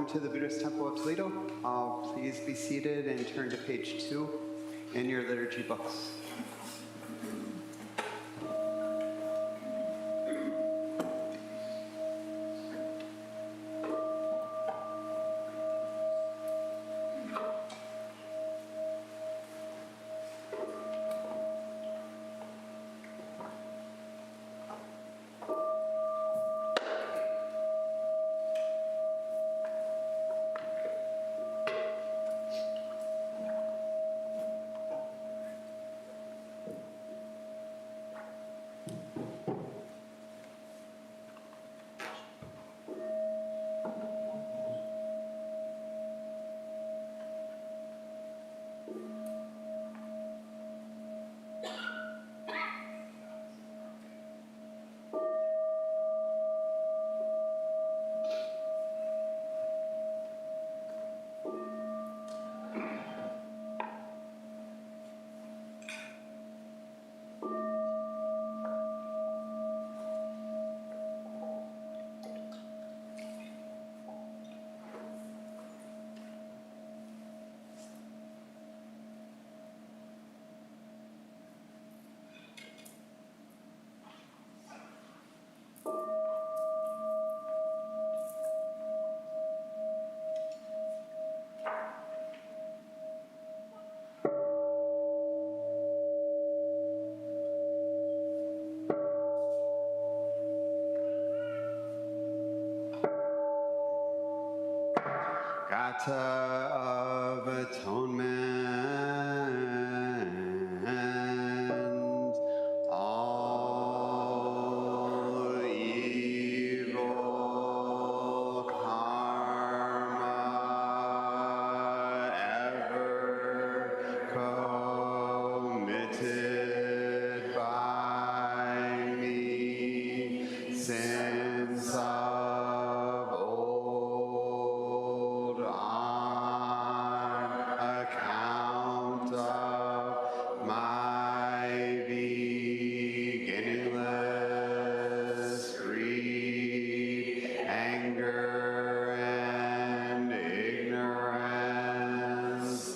welcome to the Buddhist Temple of Toledo. Please be seated and turn to page 2 in your liturgy books. Gata of atonement, all evil karma ever committed by me, since of old on account of my beginningless greed, anger, and ignorance,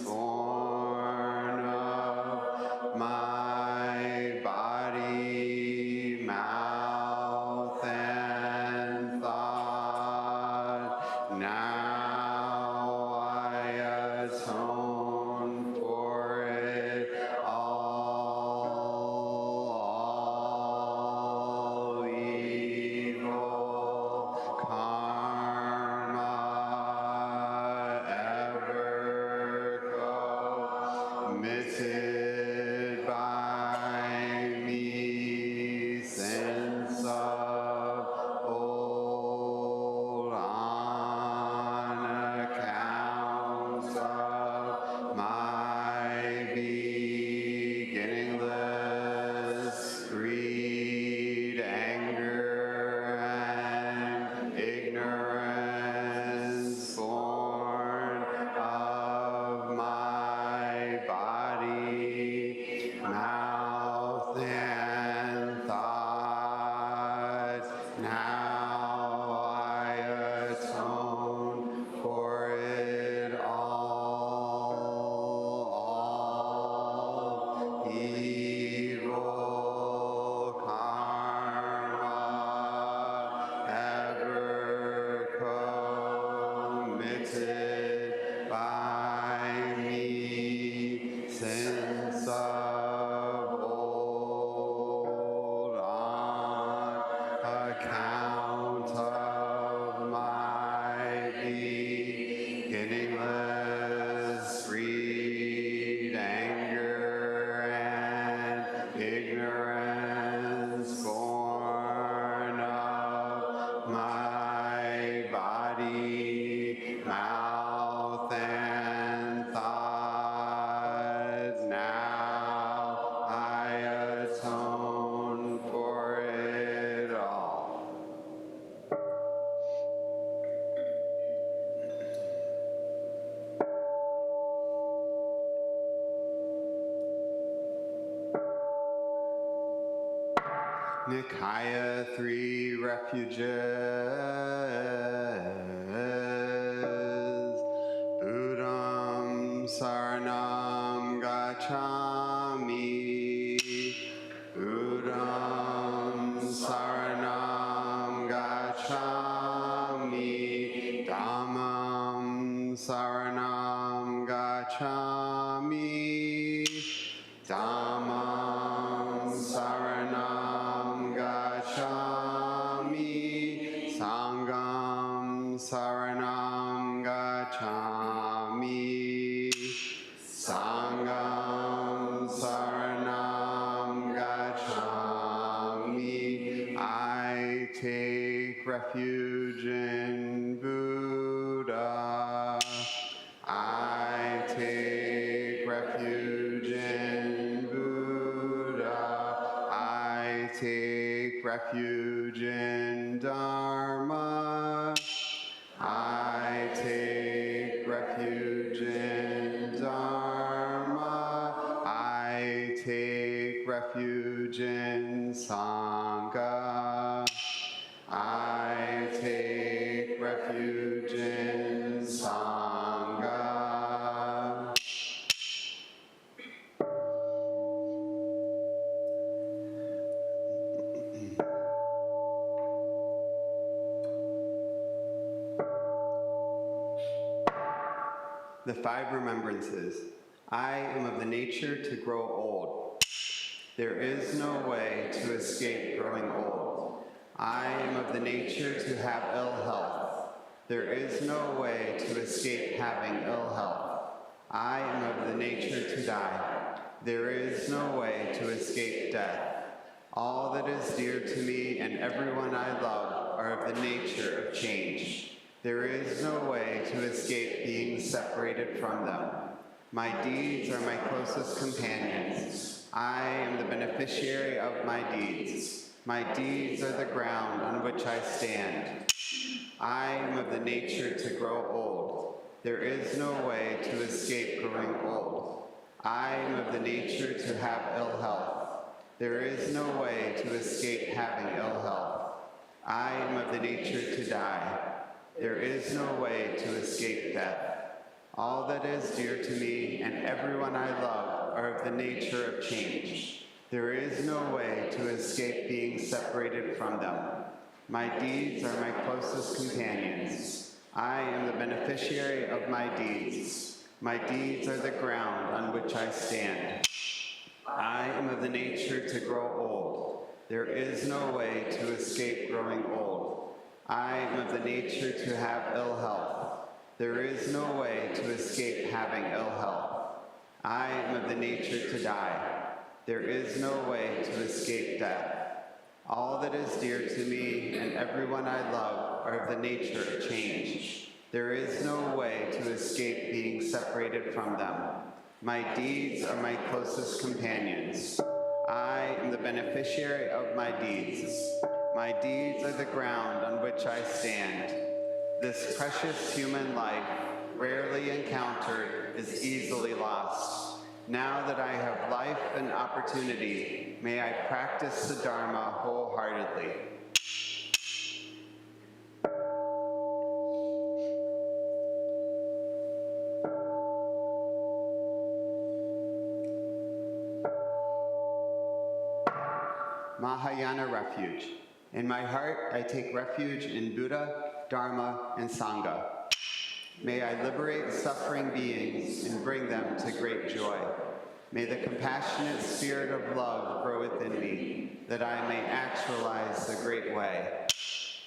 born of my body, mouth, and thought. Now I atone for it all evil karma ever committed by me, since of old on account of my beginningless greed, anger, and ignorance, born of my body, mouth, and thought. Now I atone for it all evil karma ever committed by me, since of old on account of my beginningless greed, anger, and ignorance, born of my body, mouth, and thought. Now I atone for it all. Nikaya 3 Refuges. take refuge in Buddha. I take refuge in Buddha. I take refuge in Dharma. I take refuge in Dharma. I take refuge in Sangha. I take refuge in Sangha. The 5 remembrances. I am of the nature to grow old. There is no way to escape growing old. I am of the nature to have ill health. There is no way to escape having ill health. I am of the nature to die. There is no way to escape death. All that is dear to me and everyone I love are of the nature of change. There is no way to escape being separated from them. My deeds are my closest companions. I am the beneficiary of my deeds. My deeds are the ground on which I stand. I am of the nature to grow old. There is no way to escape growing old. I am of the nature to have ill health. There is no way to escape having ill health. I am of the nature to die. There is no way to escape death. All that is dear to me and everyone I love are of the nature of change. There is no way to escape being separated from them. My deeds are my closest companions. I am the beneficiary of my deeds. My deeds are the ground on which I stand. I am of the nature to grow old. There is no way to escape growing old. I am of the nature to have ill health. There is no way to escape having ill health. I am of the nature to die. There is no way to escape death. All that is dear to me and everyone I love are of the nature of change. There is no way to escape being separated from them. My deeds are my closest companions. I am the beneficiary of my deeds. My deeds are the ground on which I stand. This precious human life, rarely encountered, is easily lost. Now that I have life and opportunity, may I practice the Dharma wholeheartedly. Mahayana Refuge. In my heart, I take refuge in Buddha, Dharma, and Sangha. May I liberate suffering beings and bring them to great joy. May the compassionate spirit of love grow within me, that I may actualize the great way.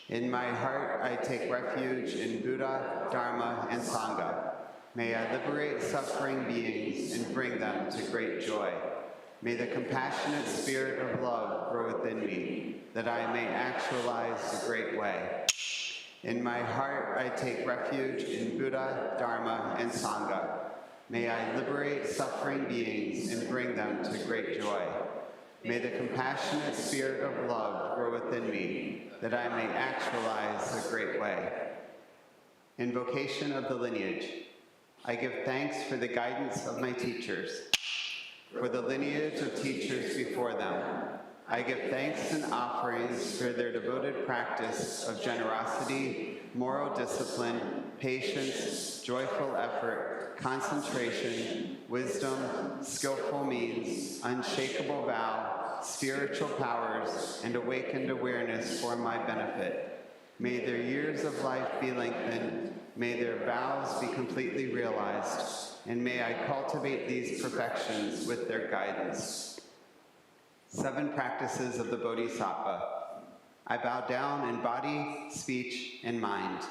In my heart, I take refuge in Buddha, Dharma, and Sangha. May I liberate suffering beings and bring them to great joy. May the compassionate spirit of love grow within me, that I may actualize the great way. In my heart, I take refuge in Buddha, Dharma, and Sangha. May I liberate suffering beings and bring them to great joy. May the compassionate spirit of love grow within me, that I may actualize the great way. Invocation of the lineage. I give thanks for the guidance of my teachers, for the lineage of teachers before them. I give thanks and offerings for their devoted practice of generosity, moral discipline, patience, joyful effort, concentration, wisdom, skillful means, unshakable vow, spiritual powers, and awakened awareness for my benefit. May their years of life be lengthened, may their vows be completely realized, and may I cultivate these perfections with their guidance. 7 practices of the Bodhisattva. I bow down in body, speech, and mind.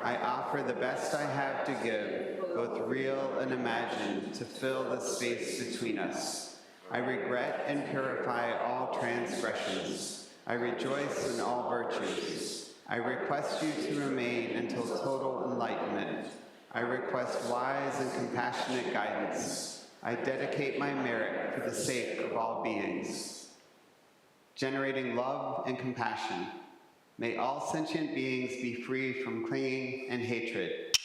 I offer the best I have to give, both real and imagined, to fill the space between us. I regret and purify all transgressions. I rejoice in all virtues. I request you to remain until total enlightenment. I request wise and compassionate guidance. I dedicate my merit for the sake of all beings. Generating love and compassion. May all sentient beings be free from clinging and hatred.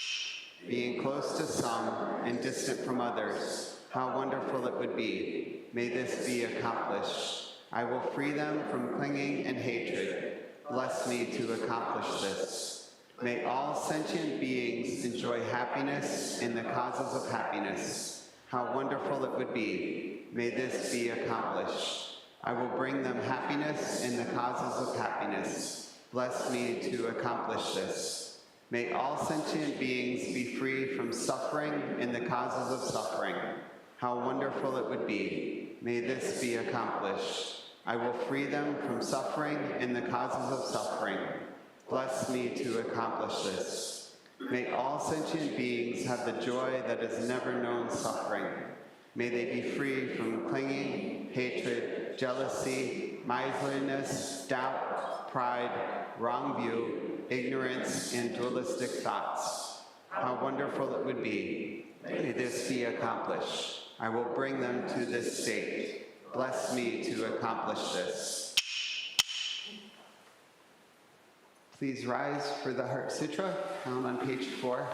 Being close to some and distant from others, how wonderful it would be. May this be accomplished. I will free them from clinging and hatred. Bless me to accomplish this. May all sentient beings enjoy happiness in the causes of happiness. How wonderful it would be. May this be accomplished. I will bring them happiness in the causes of happiness. Bless me to accomplish this. May all sentient beings be free from suffering in the causes of suffering. How wonderful it would be. May this be accomplished. I will free them from suffering in the causes of suffering. Bless me to accomplish this. May all sentient beings have the joy that has never known suffering. May they be free from clinging, hatred, jealousy, miserliness, doubt, pride, wrong view, ignorance, and dualistic thoughts. How wonderful it would be. May this be accomplished. I will bring them to this state. Bless me to accomplish this. Please rise for the Heart Sutra, found on page 4.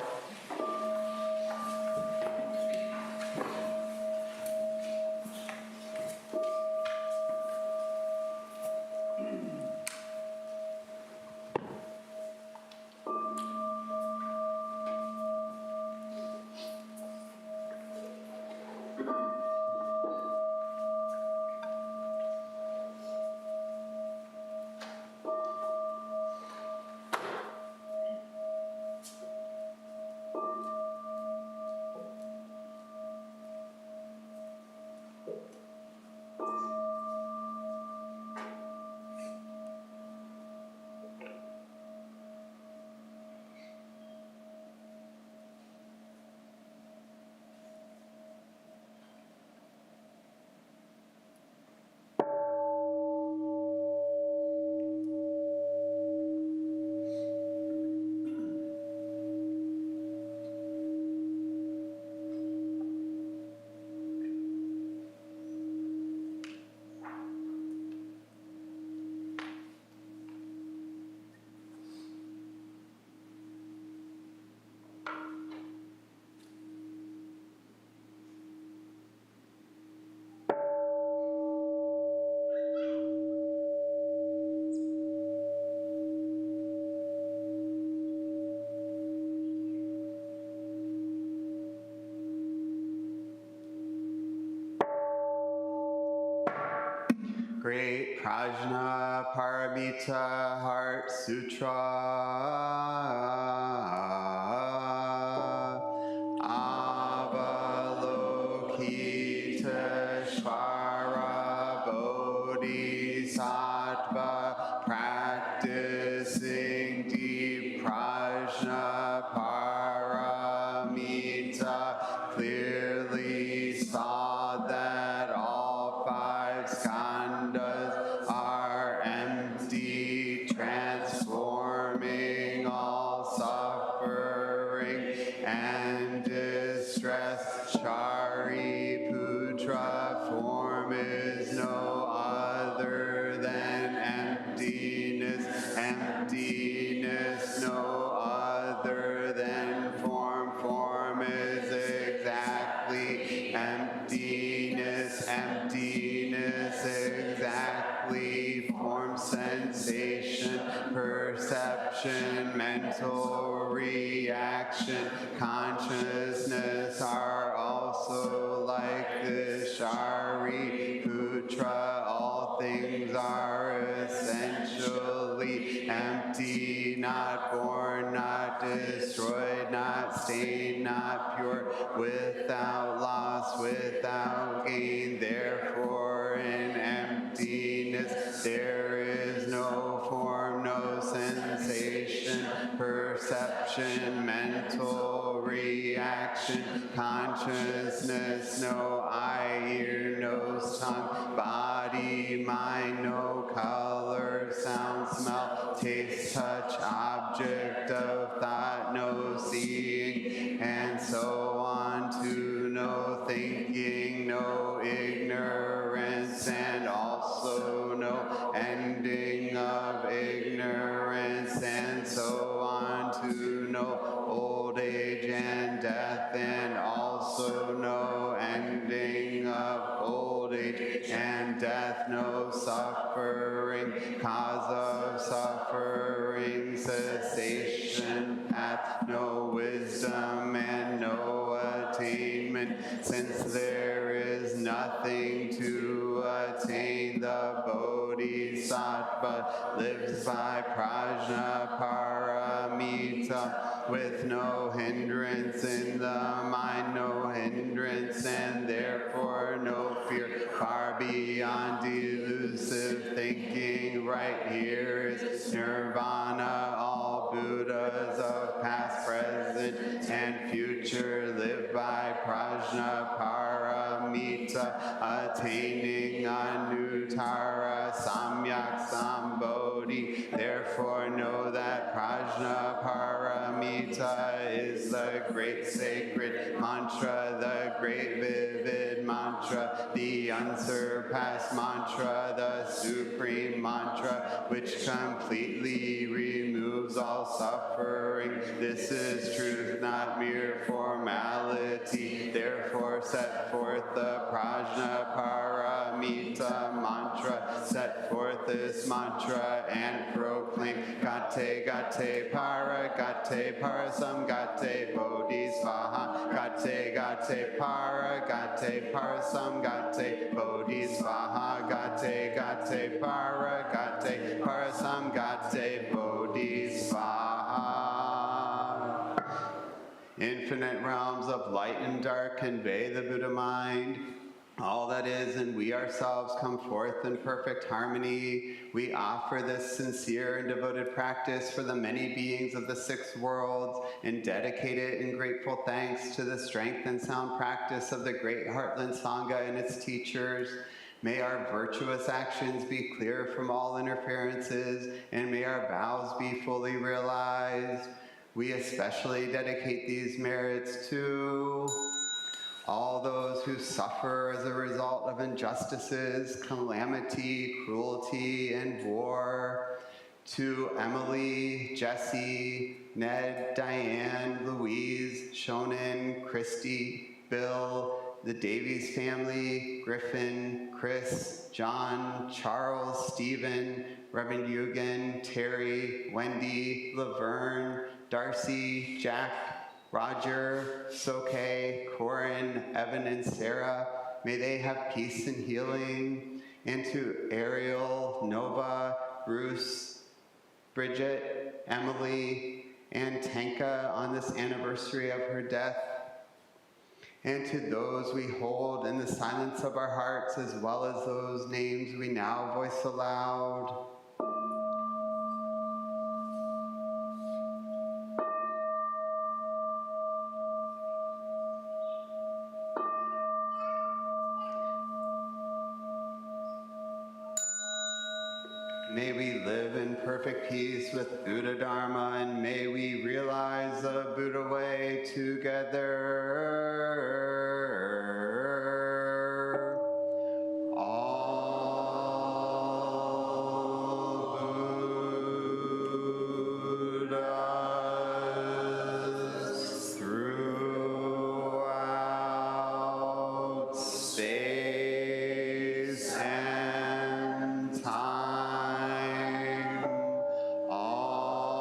Great Prajna Paramita Heart Sutra. Avalokiteshvara Bodhisattva, practicing deep Prajna Paramita, clearly saw that all 5 skandhas are empty, transforming all suffering and distress. Shariputra, form is no other than emptiness. Emptiness no other than form. Form is exactly emptiness. Emptiness exactly form. Sensation, perception, mental reaction, consciousness are also like the Shariputra. All things are essentially empty, not born, not destroyed, not stained, not pure, without loss, without gain. Therefore, in emptiness there is no form, no sensation, perception, mental reaction, consciousness, no eye, ear, nose, tongue, body, mind, no color, hear, sound, smell, taste, touch, object of thought, no seeing, and so on to no thinking, no ignorance, and also no ending of ignorance, and so on to no old age and death, and also no ending of old age and death, no suffering, cause of suffering, cessation, path, no wisdom, and no attainment, since there is nothing to attain. The Bodhisattva lives by prajna paramita, with no hindrance in the mind, no hindrance, and therefore no fear, far beyond elusive thinking. Right here is nirvana. All Buddhas of past, present, and future live by prajna paramita, attaining anuttara samyak sambodhi. Therefore know that prajna paramita is the great sacred mantra, the great vivid mantra, the unsurpassed mantra, the supreme mantra, which completely removes all suffering. This is truth, not mere formality. Therefore set forth the prajna paramita mantra, set forth this mantra and proclaim gate gate para gate parasam gate bodhisvaha, gate gate para gate parasam gate bodhisvaha, gate gate para gate parasam gate bodhisvaha. Infinite realms of light and dark convey the Buddha mind. All that is and we ourselves come forth in perfect harmony. We offer this sincere and devoted practice for the many beings of the six worlds and dedicate it in grateful thanks to the strength and sound practice of the great Heartland Sangha and its teachers. May our virtuous actions be clear from all interferences, and may our vows be fully realized. We especially dedicate these merits to all those who suffer as a result of injustices, calamity, cruelty, and war. To Emily, Jesse, Ned, Diane, Louise, Shonen, Christy, Bill, the Davies family, Griffin, Chris, John, Charles, Stephen, Reverend Eugen, Terry, Wendy, Laverne, Darcy, Jack, Roger, Soke, Corin, Evan, and Sarah, may they have peace and healing. And to Ariel, Nova, Bruce, Bridget, Emily, and Tanka on this anniversary of her death. And to those we hold in the silence of our hearts, as well as those names we now voice aloud. May we live in perfect peace with Buddha Dharma, and may we realize the Buddha way together. All Buddhas throughout space and time, all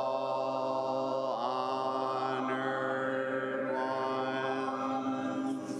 honored ones,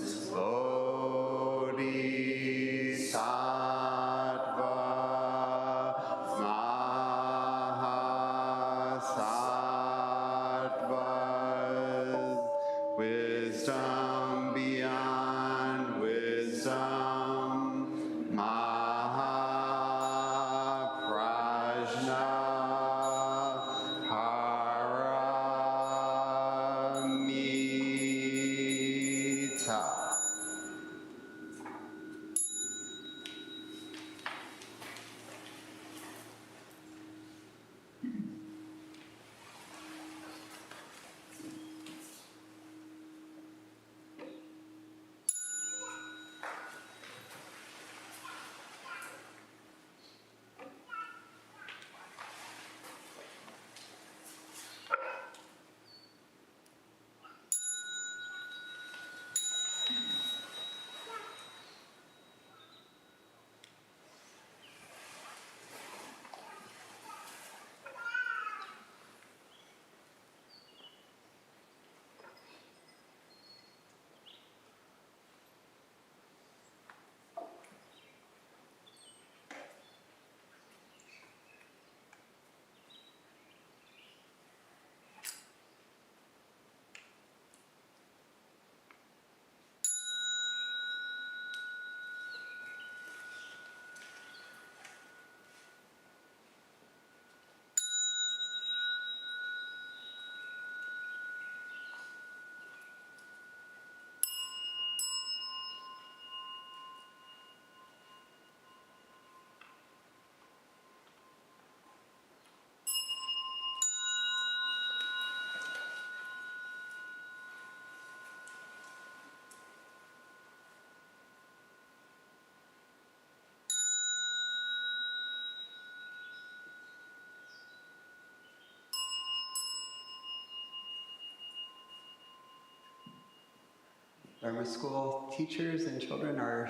Dharma school teachers and children are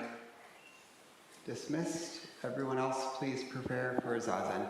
dismissed. Everyone else, please prepare for Zazen.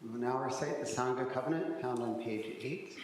We will now recite the Sangha Covenant found on page 8.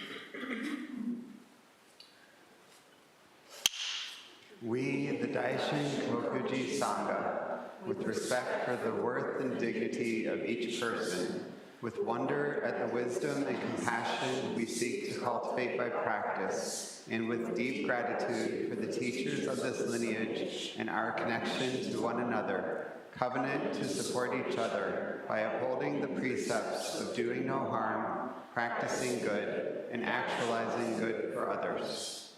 We, the Daishin Kokuji Sangha, with respect for the worth and dignity of each person, with wonder at the wisdom and compassion we seek to cultivate by practice, and with deep gratitude for the teachers of this lineage and our connection to one another, covenant to support each other by upholding the precepts of doing no harm, practicing good, and actualizing good for others.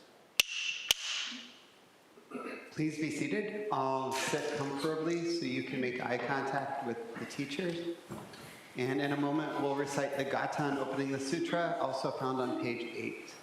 Please be seated. I'll sit comfortably so you can make eye contact with the teachers. And in a moment, we'll recite the Gatha on opening the sutra, also found on page 8.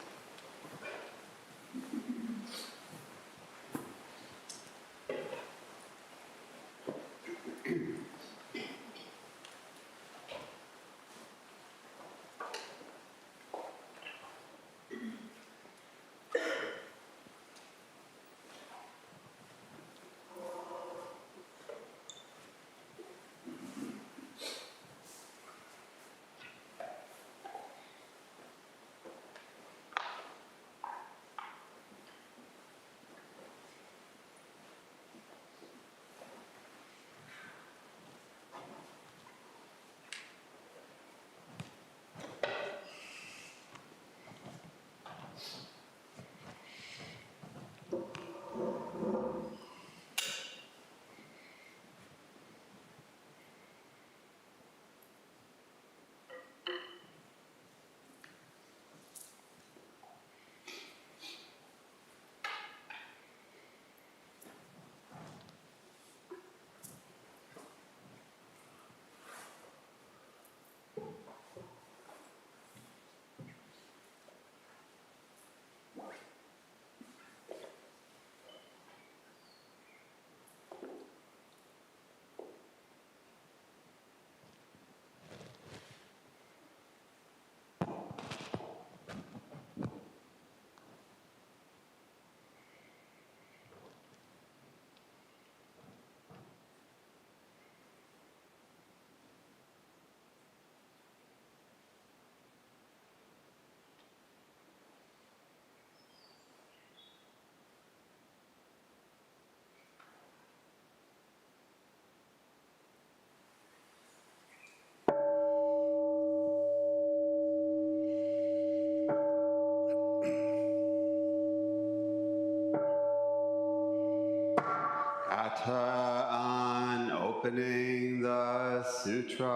Gatha on opening the sutra.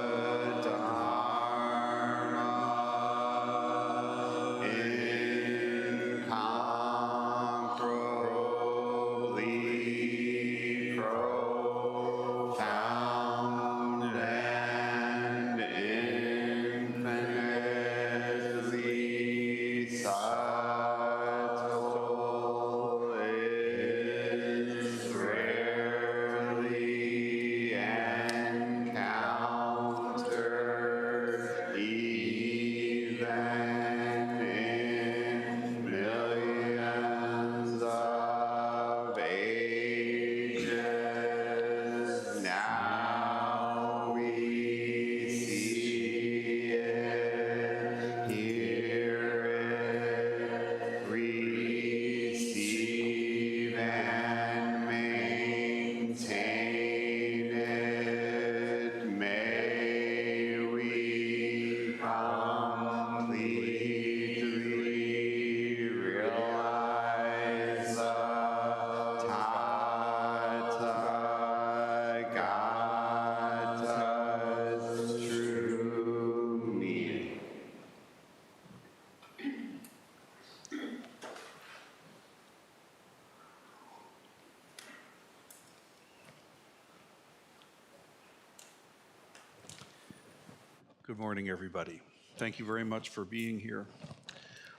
The Dharma incomparably profound and infinitely subtle is rarely encountered even in millions of ages. Now we see it, hear it, receive and maintain it. May we completely realize the Tathagata's true meaning. Good morning, everybody. Thank you very much for being here.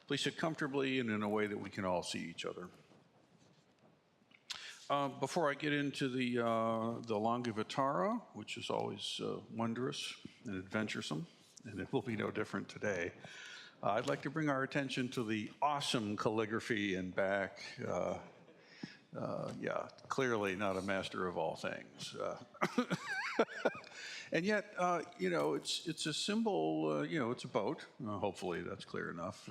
Please sit comfortably and in a way that we can all see each other. Before I get into the Lankavatara, which is always wondrous and adventuresome, and it will be no different today, I'd like to bring our attention to the awesome calligraphy in back Yeah, clearly not a master of all things. And yet, it's a symbol, it's a boat. Hopefully that's clear enough.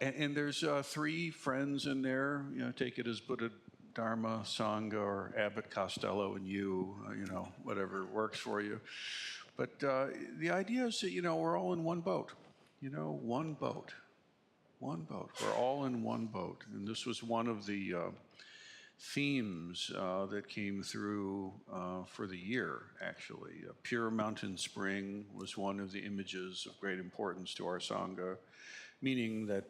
And there's 3 friends in there. Take it as Buddha, Dharma, Sangha, or Abbot Costello and you, whatever works for you. But the idea is that, we're all in one boat, one boat. One boat. We're all in one boat. And this was one of the themes that came through for the year, actually. Pure mountain spring was one of the images of great importance to our Sangha, meaning that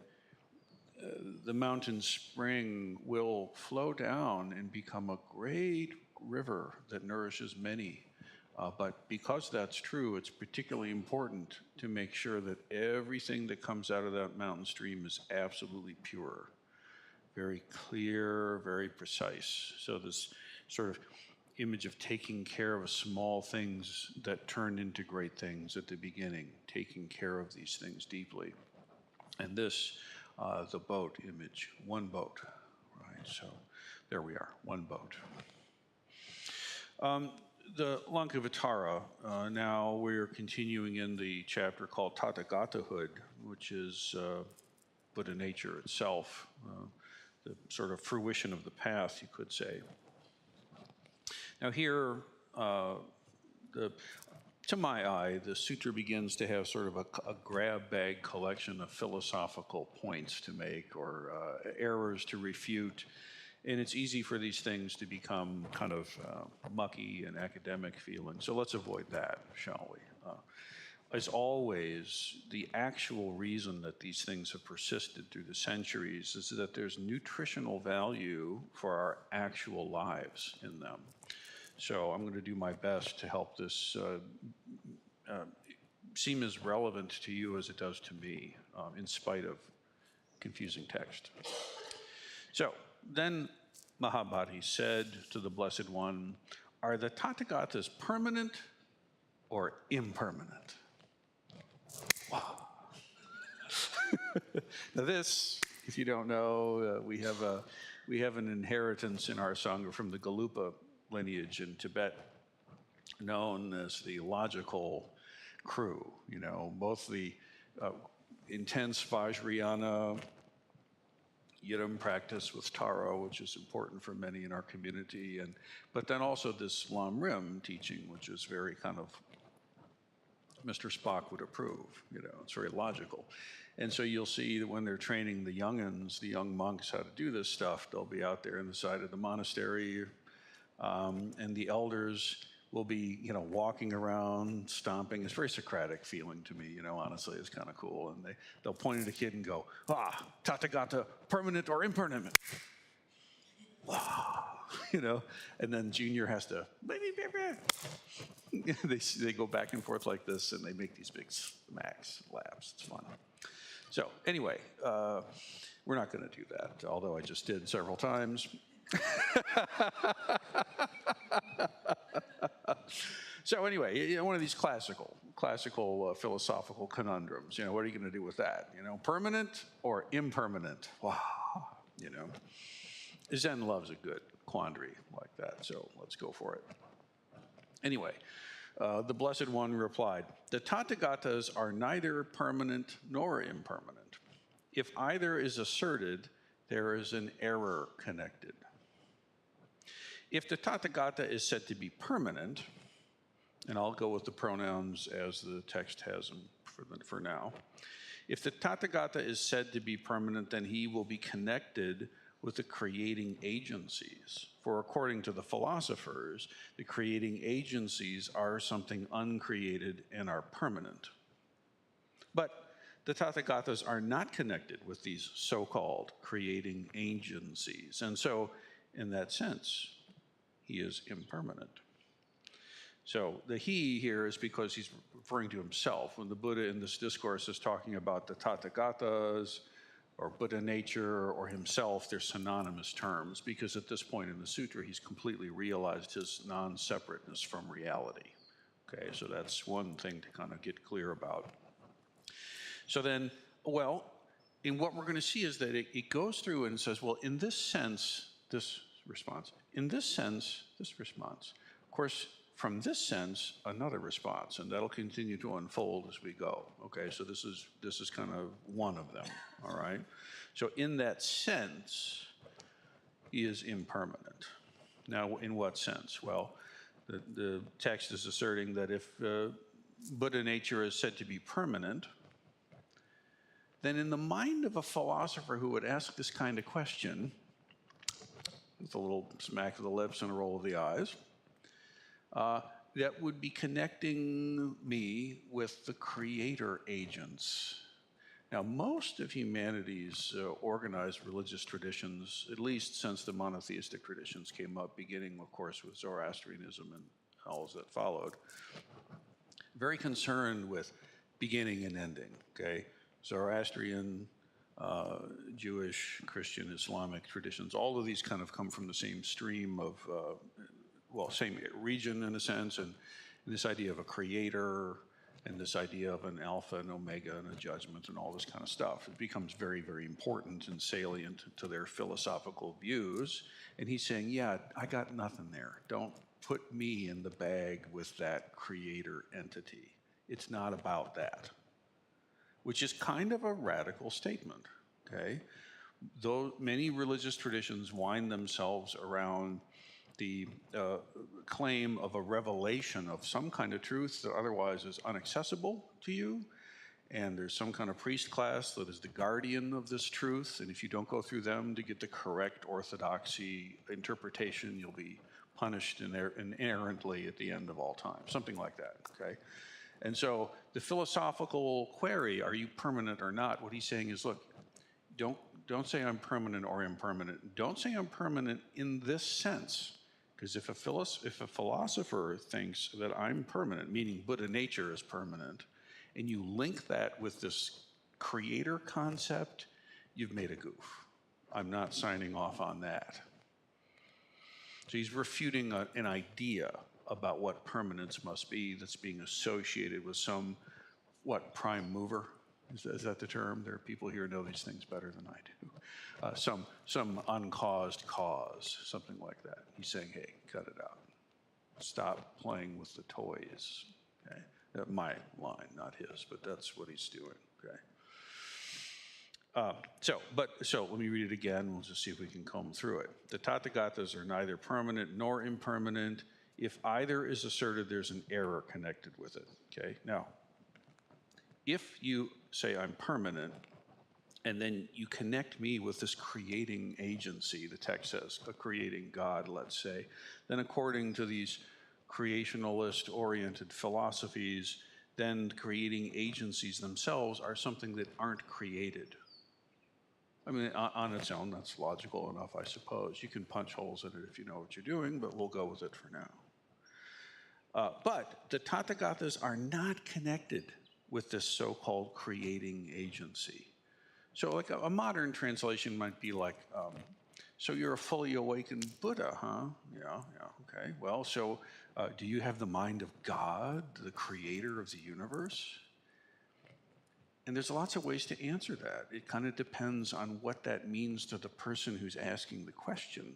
the mountain spring will flow down and become a great river that nourishes many. But because that's true, it's particularly important to make sure that everything that comes out of that mountain stream is absolutely pure, very clear, very precise. So this sort of image of taking care of small things that turn into great things at the beginning, taking care of these things deeply. And this, the boat image, one boat, right? So there we are, one boat. The Lankavatara, now we're continuing in the chapter called Tathagatahood, which is Buddha nature itself, the sort of fruition of the path, you could say. Now here, to my eye, the sutra begins to have sort of a grab bag collection of philosophical points to make or errors to refute. And it's easy for these things to become kind of mucky and academic feeling. So let's avoid that, shall we? As always, the actual reason that these things have persisted through the centuries is that there's nutritional value for our actual lives in them. So I'm going to do my best to help this seem as relevant to you as it does to me, in spite of confusing text. So then Mahabodhi said to the Blessed One, are the Tathagatas permanent or impermanent? Wow. Now this, if you don't know, we have an inheritance in our Sangha from the Galupa lineage in Tibet, known as the logical crew. Both the intense Vajrayana Yidam practice with Taro, which is important for many in our community, but then also this Lam Rim teaching, which is very kind of Mr. Spock would approve. It's very logical. And so you'll see that when they're training the young'uns, the young monks, how to do this stuff, they'll be out there in the side of the monastery, and the elders will be, walking around, stomping. It's very Socratic feeling to me, honestly, it's kind of cool. And they'll point at a kid and go, Tathagata, permanent or impermanent? And then Junior has to, they go back and forth like this, and they make these big smacks, laughs. It's fun. So anyway, we're not going to do that, although I just did several times. So anyway, one of these classical philosophical conundrums. What are you going to do with that? Permanent or impermanent? Wow. Zen loves a good quandary like that, so let's go for it. Anyway, the Blessed One replied, the Tathagatas are neither permanent nor impermanent. If either is asserted, there is an error connected. If the Tathagata is said to be permanent, and I'll go with the pronouns as the text has them for now. If the Tathagata is said to be permanent, then he will be connected with the creating agencies. For according to the philosophers, the creating agencies are something uncreated and are permanent. But the Tathagatas are not connected with these so-called creating agencies. And so, in that sense, he is impermanent. So the he here is because he's referring to himself. When the Buddha in this discourse is talking about the Tathagatas or Buddha nature or himself, they're synonymous terms, because at this point in the sutra, he's completely realized his non-separateness from reality. Okay, so that's one thing to kind of get clear about. So then, and what we're going to see is that it goes through and says, well, in this sense, this response. In this sense, this response. Of course, from this sense, another response, and that'll continue to unfold as we go. Okay, so this is kind of one of them, all right? So in that sense, he is impermanent. Now, in what sense? Well, the text is asserting that if Buddha nature is said to be permanent, then in the mind of a philosopher who would ask this kind of question, with a little smack of the lips and a roll of the eyes, that would be connecting me with the creator agents. Now, most of humanity's organized religious traditions, at least since the monotheistic traditions came up, beginning, of course, with Zoroastrianism and all that followed, very concerned with beginning and ending, okay? Zoroastrian, Jewish, Christian, Islamic traditions, all of these kind of come from the same stream of, same region in a sense, and this idea of a creator, and this idea of an alpha and omega and a judgment and all this kind of stuff. It becomes very, very important and salient to their philosophical views. And he's saying, yeah, I got nothing there. Don't put me in the bag with that creator entity. It's not about that, which is kind of a radical statement, okay? Though many religious traditions wind themselves around the claim of a revelation of some kind of truth that otherwise is inaccessible to you, and there's some kind of priest class that is the guardian of this truth, and if you don't go through them to get the correct orthodoxy interpretation, you'll be punished inerrantly at the end of all time, something like that, okay? And so the philosophical query, are you permanent or not, what he's saying is, look, don't say I'm permanent or impermanent. Don't say I'm permanent in this sense. Because if a philosopher thinks that I'm permanent, meaning Buddha nature is permanent, and you link that with this creator concept, you've made a goof. I'm not signing off on that. So he's refuting an idea about what permanence must be that's being associated with some, prime mover? Is that the term? There are people here who know these things better than I do. Some uncaused cause, something like that. He's saying, hey, cut it out. Stop playing with the toys. Okay? My line, not his, but that's what he's doing. Okay. So let me read it again. We'll just see if we can comb through it. The Tathagatas are neither permanent nor impermanent. If either is asserted, there's an error connected with it. Okay. Now, if you say I'm permanent, and then you connect me with this creating agency, the text says, a creating God, let's say, then according to these creationalist-oriented philosophies, then creating agencies themselves are something that aren't created. I mean, on its own, that's logical enough, I suppose. You can punch holes in it if you know what you're doing, but we'll go with it for now. But the Tathagatas are not connected with this so-called creating agency. So like a modern translation might be like, so you're a fully awakened Buddha, huh? Yeah, okay. Well, so do you have the mind of God, the creator of the universe? And there's lots of ways to answer that. It kind of depends on what that means to the person who's asking the question.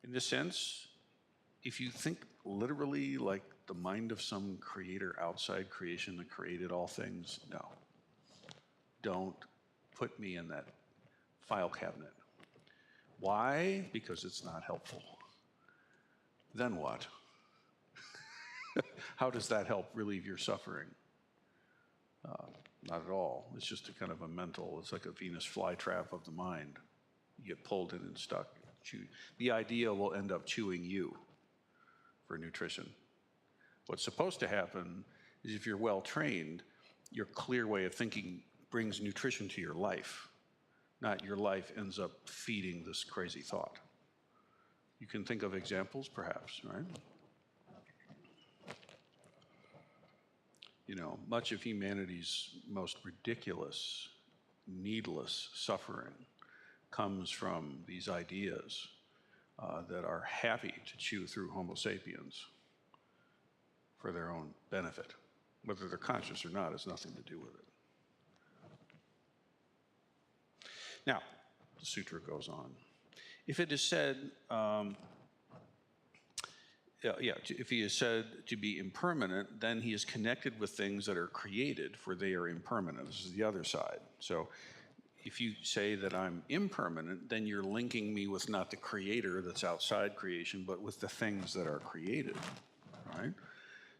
In this sense, if you think literally like the mind of some creator outside creation that created all things, no. Don't put me in that file cabinet. Why? Because it's not helpful. Then what? How does that help relieve your suffering? Not at all. It's just a kind of a mental, it's like a Venus flytrap of the mind. You get pulled in and stuck. The idea will end up chewing you for nutrition. What's supposed to happen is if you're well trained, your clear way of thinking brings nutrition to your life, not your life ends up feeding this crazy thought. You can think of examples, perhaps, right? You know, much of humanity's most ridiculous, needless suffering comes from these ideas that are happy to chew through Homo sapiens for their own benefit. Whether they're conscious or not has nothing to do with it. Now, the sutra goes on. If it is said, if he is said to be impermanent, then he is connected with things that are created, for they are impermanent. This is the other side. So if you say that I'm impermanent, then you're linking me with not the creator that's outside creation, but with the things that are created, right?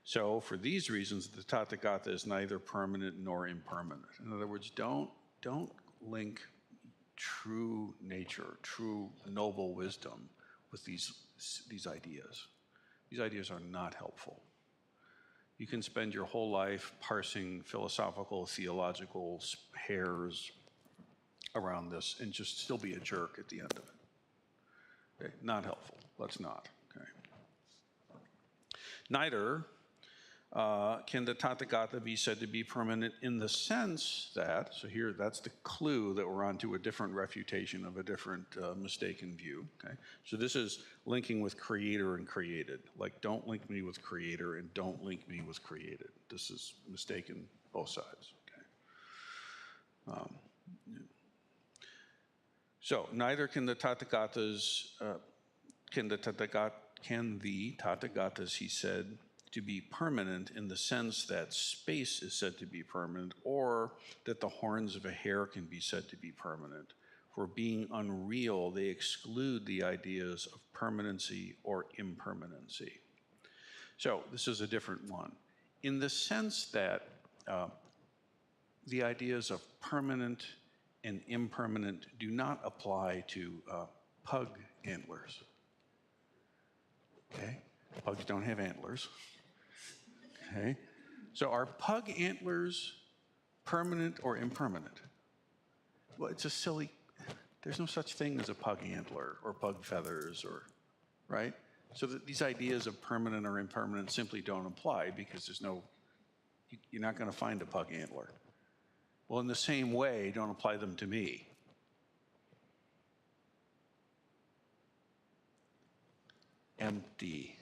So for these reasons, the Tathagata is neither permanent nor impermanent. In other words, don't link true nature, true noble wisdom with these ideas. These ideas are not helpful. You can spend your whole life parsing philosophical, theological hairs around this and just still be a jerk at the end of it. Okay? Not helpful. Let's not. Okay? Neither can the Tathagata be said to be permanent in the sense that, so here that's the clue that we're on to a different refutation of a different mistaken view. Okay? So this is linking with creator and created. Like, don't link me with creator and don't link me with created. This is mistaken both sides. Okay? So neither can the Tathagatas, can the Tathagatas, he said, to be permanent in the sense that space is said to be permanent, or that the horns of a hare can be said to be permanent. For being unreal, they exclude the ideas of permanency or impermanency. So this is a different one. In the sense that the ideas of permanent and impermanent do not apply to pug antlers. Okay? Pugs don't have antlers. Okay? So are pug antlers permanent or impermanent? Well, it's a silly, there's no such thing as a pug antler or pug feathers, or, right? So that these ideas of permanent or impermanent simply don't apply because there's no, you're not going to find a pug antler. Well, in the same way, don't apply them to me. Empty.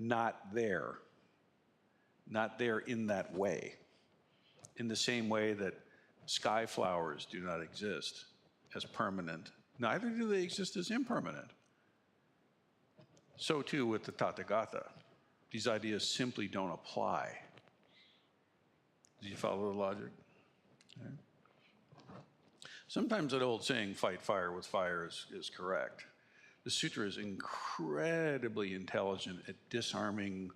Not there. Not there in that way. In the same way that sky flowers do not exist as permanent, neither do they exist as impermanent. So too with the Tathagata. These ideas simply don't apply. Do you follow the logic? Okay. Sometimes that old saying, fight fire with fire, is correct. The sutra is incredibly intelligent at disarming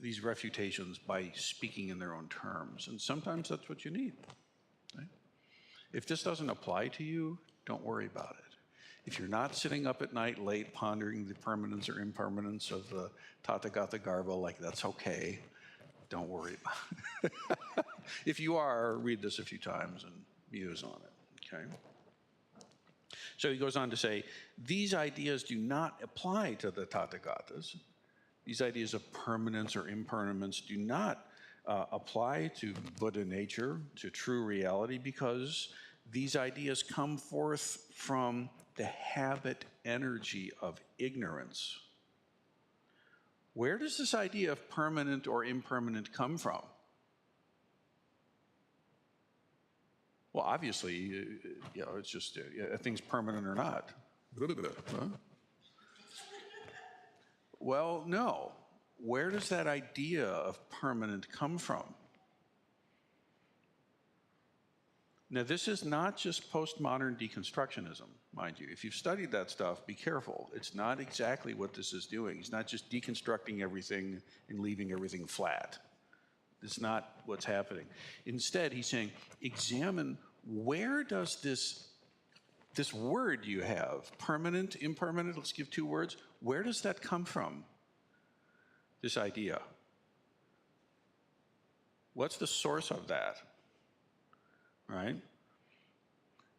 these refutations by speaking in their own terms. And sometimes that's what you need. Right? If this doesn't apply to you, don't worry about it. If you're not sitting up at night late pondering the permanence or impermanence of the Tathagata Garba, like, that's okay. Don't worry about it. If you are, read this a few times and muse on it, okay? So he goes on to say, these ideas do not apply to the Tathagatas. These ideas of permanence or impermanence do not apply to Buddha nature, to true reality, because these ideas come forth from the habit energy of ignorance. Where does this idea of permanent or impermanent come from? Well, obviously, it's just a thing's permanent or not. Huh? Well, no. Where does that idea of permanent come from? Now, this is not just postmodern deconstructionism, mind you. If you've studied that stuff, be careful. It's not exactly what this is doing. It's not just deconstructing everything and leaving everything flat. It's not what's happening. Instead, he's saying, examine where does this word you have, permanent, impermanent, let's give two words, where does that come from, this idea? What's the source of that? Right?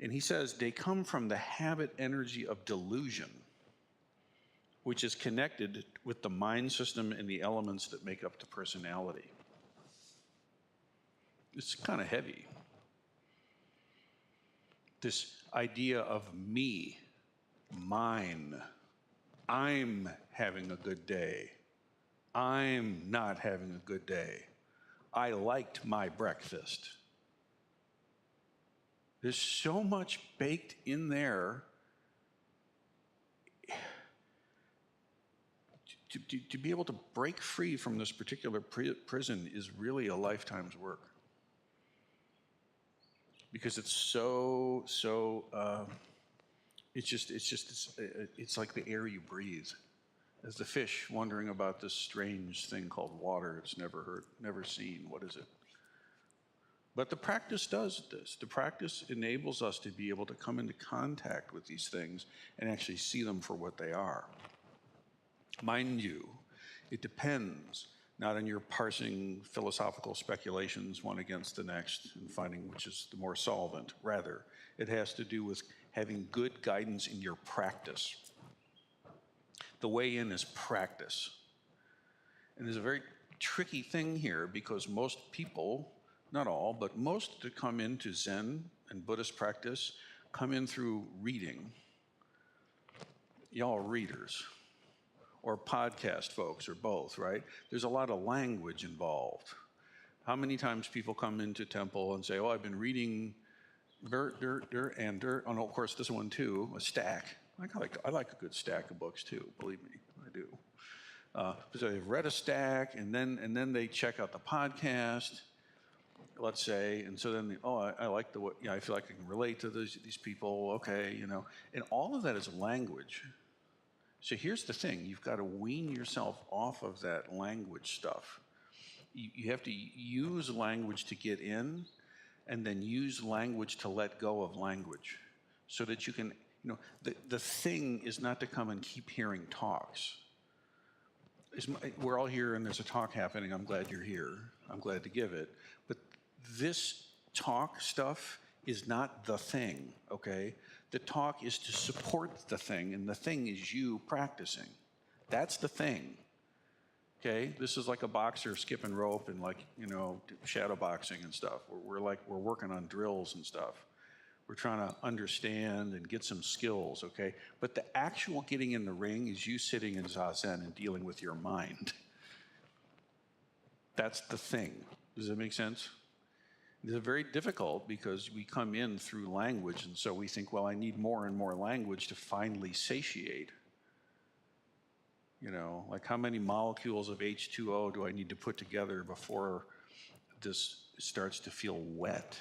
And he says they come from the habit energy of delusion, which is connected with the mind system and the elements that make up the personality. It's kind of heavy. This idea of me, mine, I'm having a good day. I'm not having a good day. I liked my breakfast. There's so much baked in there. To be able to break free from this particular prison is really a lifetime's work. Because it's it's like the air you breathe. As the fish wondering about this strange thing called water it's never heard, never seen. What is it? But the practice does this. The practice enables us to be able to come into contact with these things and actually see them for what they are. Mind you, it depends not on your parsing philosophical speculations one against the next and finding which is the more solvent. Rather, it has to do with having good guidance in your practice. The way in is practice. And there's a very tricky thing here because most people, not all, but most that come into Zen and Buddhist practice come in through reading. Y'all are readers, or podcast folks, or both, right? There's a lot of language involved. How many times people come into temple and say, oh, I've been reading dirt, and dirt. Oh, no, of course, this one too, a stack. I like a good stack of books too, believe me, I do. So they've read a stack, and then they check out the podcast, let's say, and so then, I like I feel like I can relate to these people, okay, and all of that is language. So here's the thing, you've got to wean yourself off of that language stuff. You have to use language to get in, and then use language to let go of language, so that you can, the thing is not to come and keep hearing talks. We're all here and there's a talk happening. I'm glad you're here. I'm glad to give it. But this talk stuff is not the thing, okay? The talk is to support the thing, and the thing is you practicing. That's the thing, okay? This is like a boxer skipping rope and shadow boxing and stuff. We're working on drills and stuff. We're trying to understand and get some skills, okay? But the actual getting in the ring is you sitting in Zazen and dealing with your mind. That's the thing. Does that make sense? It's very difficult because we come in through language, and so we think, well, I need more and more language to finally satiate. Like how many molecules of H2O do I need to put together before this starts to feel wet?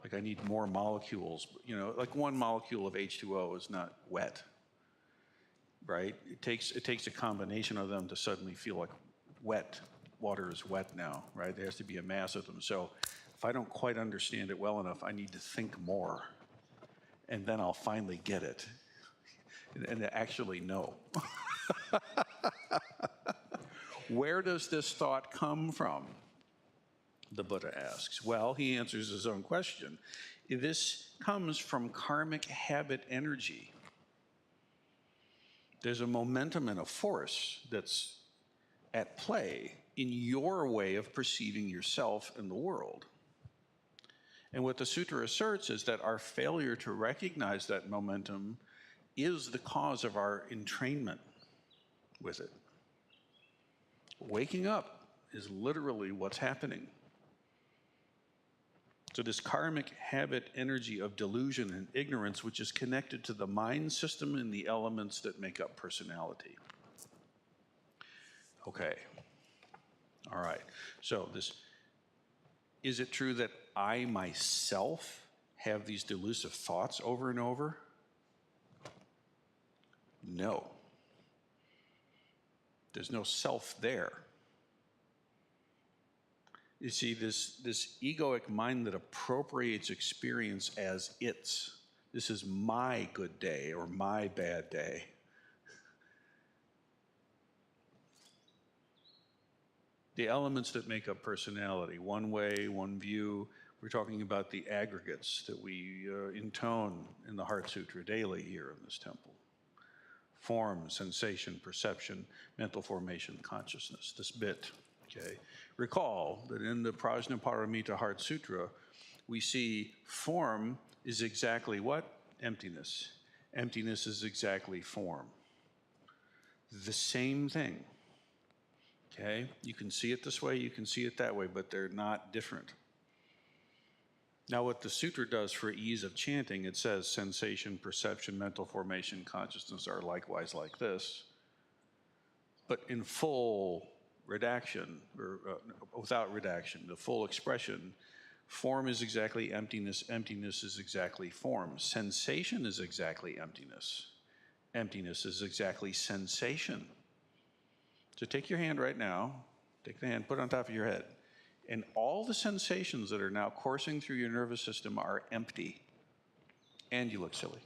Like I need more molecules, like one molecule of H2O is not wet, right? It takes a combination of them to suddenly feel like wet. Water is wet now, right? There has to be a mass of them. So if I don't quite understand it well enough, I need to think more, and then I'll finally get it and actually know. Where does this thought come from? The Buddha asks. Well, he answers his own question. This comes from karmic habit energy. There's a momentum and a force that's at play in your way of perceiving yourself and the world. And what the sutra asserts is that our failure to recognize that momentum is the cause of our entrainment with it. Waking up is literally what's happening. So this karmic habit energy of delusion and ignorance, which is connected to the mind system and the elements that make up personality. Okay. All right. So is it true that I myself have these delusive thoughts over and over? No. There's no self there. You see, this egoic mind that appropriates experience as its. This is my good day or my bad day. The elements that make up personality, one way, one view. We're talking about the aggregates that we intone in the Heart Sutra daily here in this temple. Form, sensation, perception, mental formation, consciousness, this bit. Okay. Recall that in the Prajnaparamita Heart Sutra, we see form is exactly what? Emptiness. Emptiness is exactly form. The same thing. Okay? You can see it this way, you can see it that way, but they're not different. Now, what the sutra does for ease of chanting, it says sensation, perception, mental formation, consciousness are likewise like this. But in full redaction, or without redaction, the full expression, form is exactly emptiness, emptiness is exactly form. Sensation is exactly emptiness. Emptiness is exactly sensation. So take your hand right now, take the hand, put it on top of your head. And all the sensations that are now coursing through your nervous system are empty. And you look silly.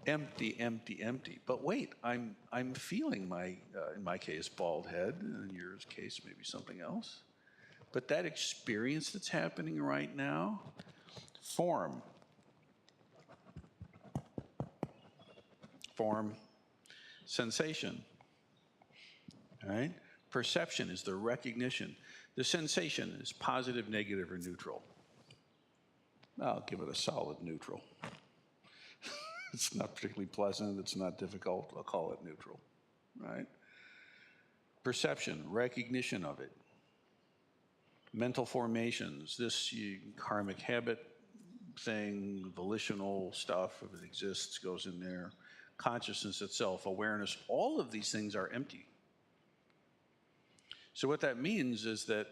Empty, empty, empty. But wait, I'm feeling my, in my case, bald head. In your case, maybe something else. But that experience that's happening right now, form. Form, sensation. All right? Perception is the recognition. The sensation is positive, negative, or neutral. I'll give it a solid neutral. It's not particularly pleasant. It's not difficult. I'll call it neutral, right? Perception, recognition of it. Mental formations, this karmic habit thing, volitional stuff, if it exists, goes in there. Consciousness itself, awareness, all of these things are empty. So what that means is that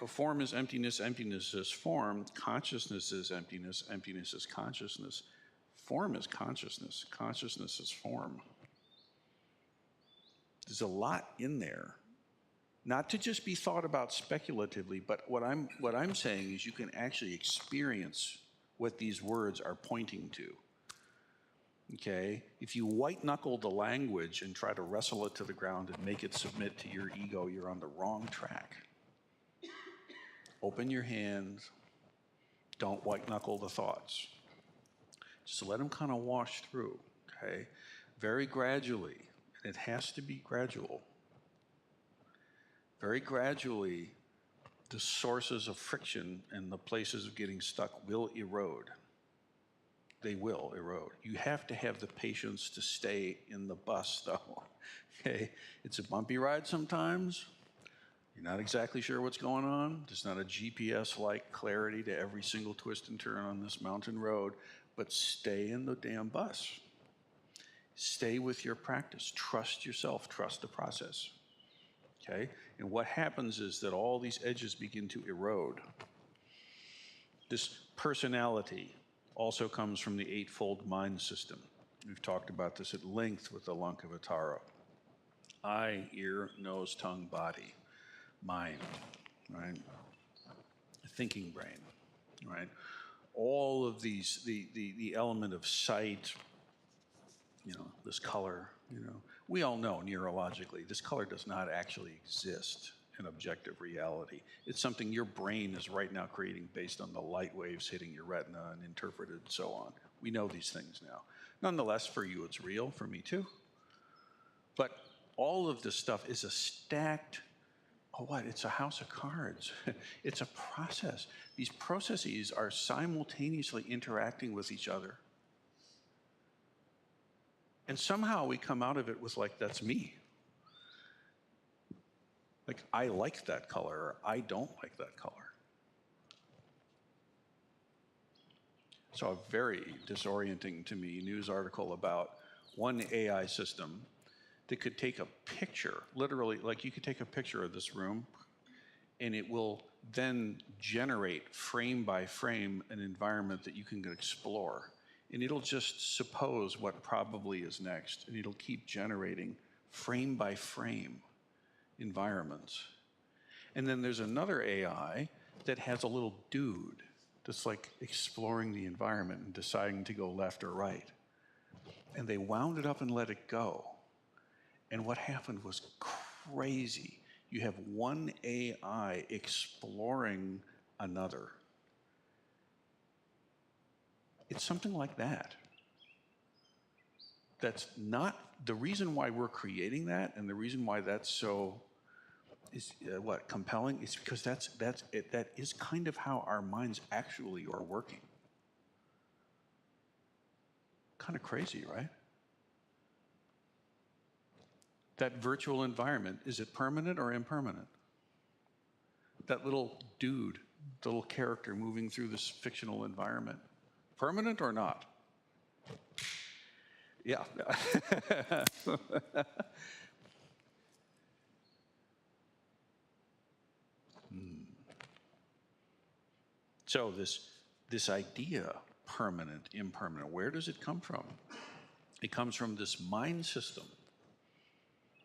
form is emptiness, emptiness is form, consciousness is emptiness, emptiness is consciousness, form is consciousness, consciousness is form. There's a lot in there. Not to just be thought about speculatively, but what I'm saying is you can actually experience what these words are pointing to. Okay? If you white knuckle the language and try to wrestle it to the ground and make it submit to your ego, you're on the wrong track. Open your hands. Don't white knuckle the thoughts. Just let them kind of wash through, okay? Very gradually, and it has to be gradual. Very gradually, the sources of friction and the places of getting stuck will erode. They will erode. You have to have the patience to stay in the bus, though. Okay? It's a bumpy ride sometimes. You're not exactly sure what's going on. There's not a GPS-like clarity to every single twist and turn on this mountain road, but stay in the damn bus. Stay with your practice. Trust yourself. Trust the process. Okay? And what happens is that all these edges begin to erode. This personality also comes from the eightfold mind system. We've talked about this at length with the Lankavatara. Eye, ear, nose, tongue, body, mind, right? Thinking brain, right? All of these, the element of sight, this color, we all know neurologically, this color does not actually exist in objective reality. It's something your brain is right now creating based on the light waves hitting your retina and interpreted and so on. We know these things now. Nonetheless, for you, it's real, for me too. But all of this stuff is a stacked, it's a house of cards. It's a process. These processes are simultaneously interacting with each other. And somehow we come out of it with that's me. I like that color, or I don't like that color. So a very disorienting to me news article about one AI system that could take a picture, literally, you could take a picture of this room, and it will then generate frame by frame an environment that you can explore. And it'll just suppose what probably is next, and it'll keep generating frame by frame environments. And then there's another AI that has a little dude that's exploring the environment and deciding to go left or right. And they wound it up and let it go. And what happened was crazy. You have one AI exploring another. It's something like that. That's not the reason why we're creating that, and the reason why that's so compelling is because that is kind of how our minds actually are working. Kind of crazy, right? That virtual environment, is it permanent or impermanent? that little dude, the little character moving through this fictional environment, permanent or not? Yeah. So this idea, permanent, impermanent, where does it come from? It comes from this mind system,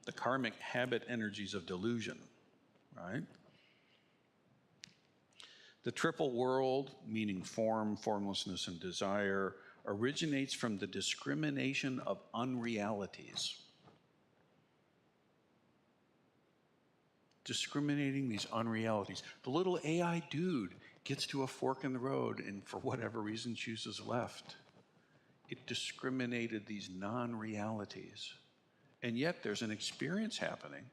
the karmic habit energies of delusion, right? The triple world, meaning form, formlessness, and desire, originates from the discrimination of unrealities. Discriminating these unrealities. The little AI dude gets to a fork in the road and for whatever reason chooses left. It discriminated these non-realities. And yet there's an experience happening.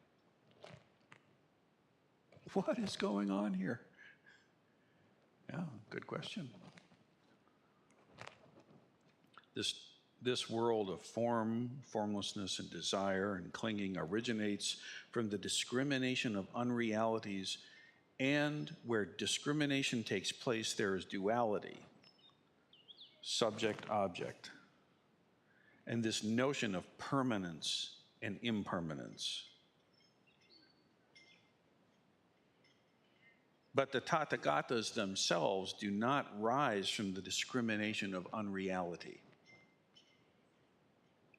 What is going on here? Yeah, good question. This world of form, formlessness, and desire and clinging originates from the discrimination of unrealities, and where discrimination takes place, there is duality, subject-object, and this notion of permanence and impermanence. But the Tathagatas themselves do not rise from the discrimination of unreality.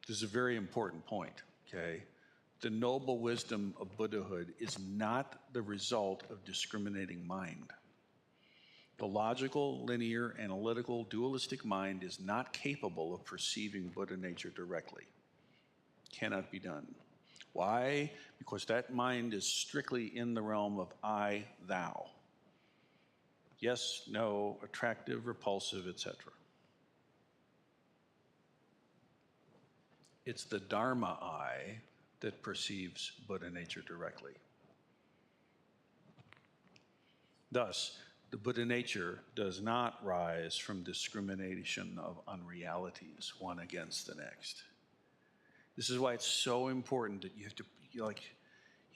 This is a very important point, okay? The noble wisdom of Buddhahood is not the result of discriminating mind. The logical, linear, analytical, dualistic mind is not capable of perceiving Buddha nature directly. Cannot be done. Why? Because that mind is strictly in the realm of I, thou. Yes, no, attractive, repulsive, etc. It's the Dharma I that perceives Buddha nature directly. Thus, the Buddha nature does not rise from discrimination of unrealities, one against the next. This is why it's so important that you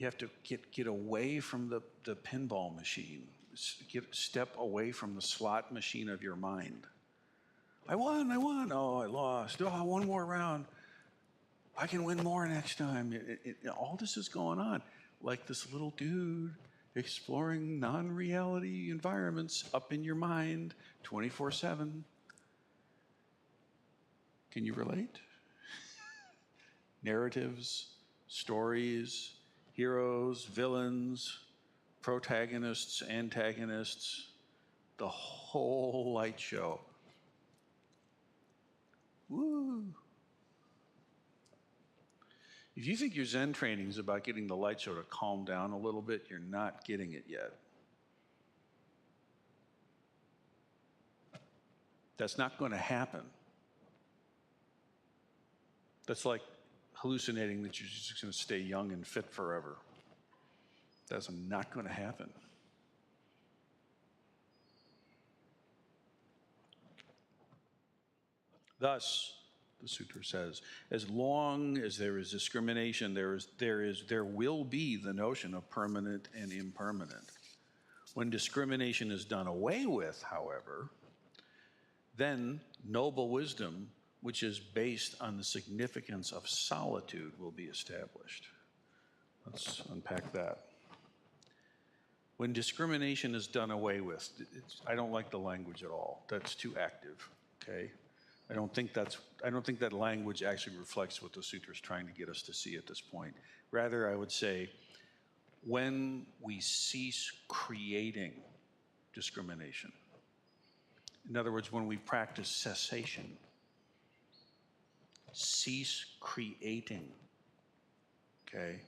have to get away from the pinball machine. Step away from the slot machine of your mind. I won. Oh, I lost. Oh, one more round. I can win more next time. All this is going on. Like this little dude exploring non-reality environments up in your mind 24/7. Can you relate? Narratives, stories, heroes, villains, protagonists, antagonists, the whole light show. Woo! If you think your Zen training is about getting the light show to calm down a little bit, you're not getting it yet. That's not going to happen. That's like hallucinating that you're just going to stay young and fit forever. That's not going to happen. Thus, the sutra says, as long as there is discrimination, there will be the notion of permanent and impermanent. When discrimination is done away with, however, then noble wisdom, which is based on the significance of solitude, will be established. Let's unpack that. When discrimination is done away with, I don't like the language at all. That's too active, okay? I don't think that language actually reflects what the sutra is trying to get us to see at this point. Rather, I would say, when we cease creating discrimination, in other words, when we practice cessation, cease creating, okay,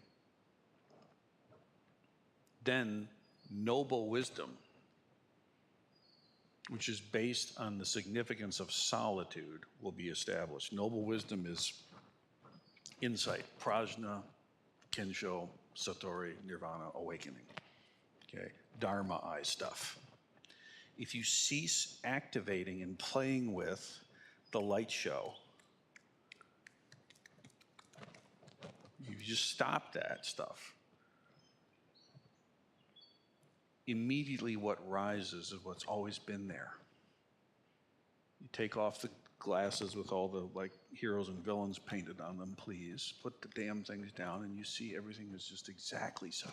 then noble wisdom, which is based on the significance of solitude, will be established. Noble wisdom is insight, prajna, kensho, satori, nirvana, awakening. Okay, dharma I stuff. If you cease activating and playing with the light show, you just stop that stuff, immediately what rises is what's always been there. You take off the glasses with all the like heroes and villains painted on them, please. Put the damn things down and you see everything is just exactly so.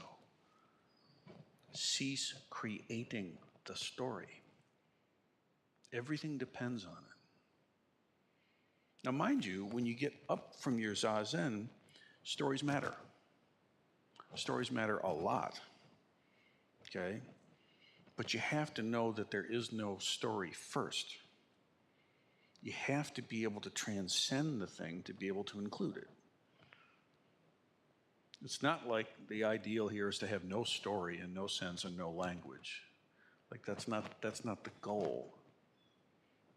Cease creating the story. Everything depends on it. Now, mind you, when you get up from your Zazen, stories matter. Stories matter a lot, okay? But you have to know that there is no story first. You have to be able to transcend the thing to be able to include it. It's not like the ideal here is to have no story and no sense and no language. Like that's not the goal.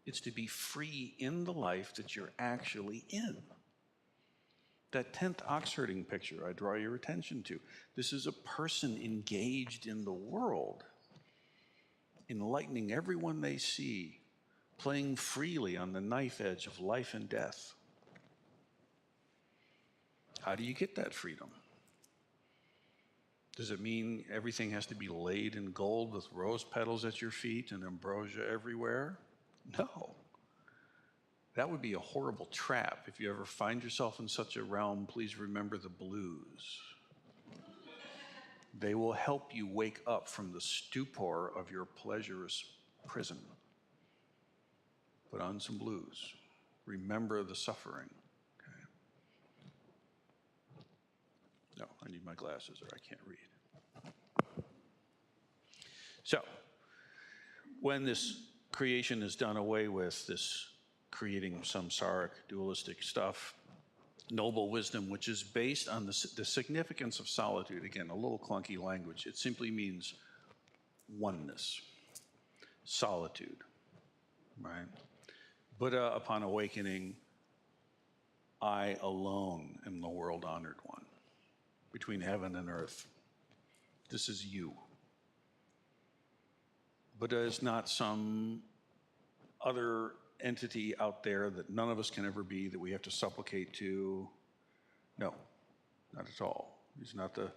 It's to be free in the life that you're actually in. That 10th Oxherding picture I draw your attention to. This is a person engaged in the world, enlightening everyone they see, playing freely on the knife edge of life and death. How do you get that freedom? Does it mean everything has to be laid in gold with rose petals at your feet and ambrosia everywhere? No. That would be a horrible trap. If you ever find yourself in such a realm, please remember the blues. They will help you wake up from the stupor of your pleasurous prison. Put on some blues. Remember the suffering. Okay. No, I need my glasses or I can't read. So, when this creation is done away with, this creating samsaric, dualistic stuff, noble wisdom, which is based on the significance of solitude. Again, a little clunky language. It simply means oneness, solitude, right? Buddha, upon awakening, I alone am the world-honored one, between heaven and earth. This is you. Buddha is not some other entity out there that none of us can ever be, that we have to supplicate to. No, not at all. He's not the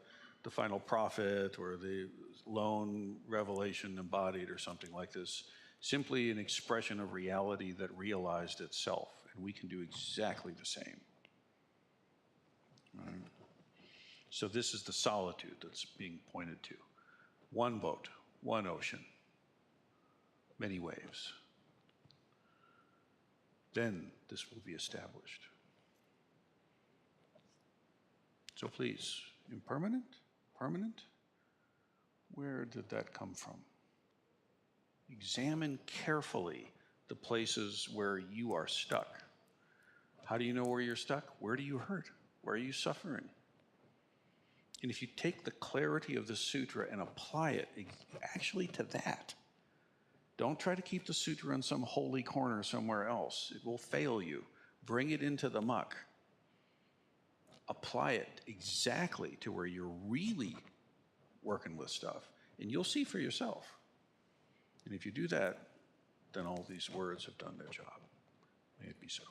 final prophet or the lone revelation embodied or something like this. Simply an expression of reality that realized itself, and we can do exactly the same. Right? So this is the solitude that's being pointed to. One boat, one ocean, many waves. Then this will be established. So please, impermanent, permanent, where did that come from? Examine carefully the places where you are stuck. How do you know where you're stuck? Where do you hurt? Where are you suffering? And if you take the clarity of the sutra and apply it actually to that, don't try to keep the sutra in some holy corner somewhere else. It will fail you. Bring it into the muck. Apply it exactly to where you're really working with stuff, and you'll see for yourself. And if you do that, then all these words have done their job. May it be so.